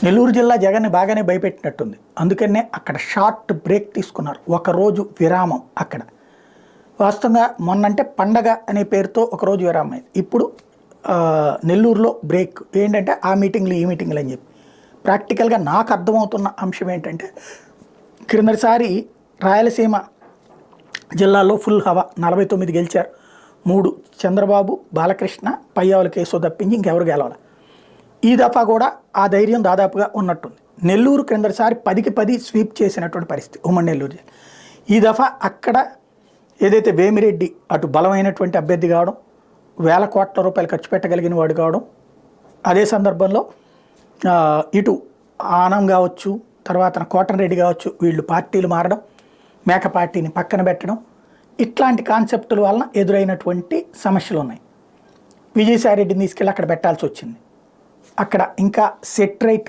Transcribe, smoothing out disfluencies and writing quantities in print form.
నెల్లూరు జిల్లా జగన్ని బాగానే భయపెట్టినట్టుంది. అందుకనే అక్కడ షార్ట్ బ్రేక్ తీసుకున్నారు, ఒకరోజు విరామం. అక్కడ వాస్తవంగా మొన్నంటే పండగ అనే పేరుతో ఒకరోజు విరామం అయింది. ఇప్పుడు నెల్లూరులో బ్రేక్ ఏంటంటే ఆ మీటింగ్లు ఈ మీటింగ్లు అని చెప్పి. ప్రాక్టికల్గా నాకు అర్థమవుతున్న అంశం ఏంటంటే, క్రిందటిసారి రాయలసీమ జిల్లాలో ఫుల్ హవా, 49 గెలిచారు. 3 చంద్రబాబు, బాలకృష్ణ, పయ్యావుల కేసు తప్పించి ఇంకెవరు గెలవాలి. ఈ దఫా కూడా ఆ ధైర్యం దాదాపుగా ఉన్నట్టుంది. నెల్లూరు క్రిందటిసారి 10కి 10 స్వీప్ చేసినటువంటి పరిస్థితి ఉమ్మడి నెల్లూరు. ఈ దఫా అక్కడ ఏదైతే వేమిరెడ్డి అటు బలమైనటువంటి అభ్యర్థి కావడం, వేల కోట్ల రూపాయలు ఖర్చు పెట్టగలిగిన వాడు కావడం, అదే సందర్భంలో ఇటు ఆనం కావచ్చు, తర్వాత కోటరెడ్డి కావచ్చు, వీళ్ళు పార్టీలు మారడం, మేక పార్టీని పక్కన పెట్టడం, ఇట్లాంటి కాన్సెప్టుల వలన ఎదురైనటువంటి సమస్యలు ఉన్నాయి. విజయసాయిరెడ్డిని తీసుకెళ్ళి అక్కడ పెట్టాల్సి వచ్చింది. అక్కడ ఇంకా సెట్ రైట్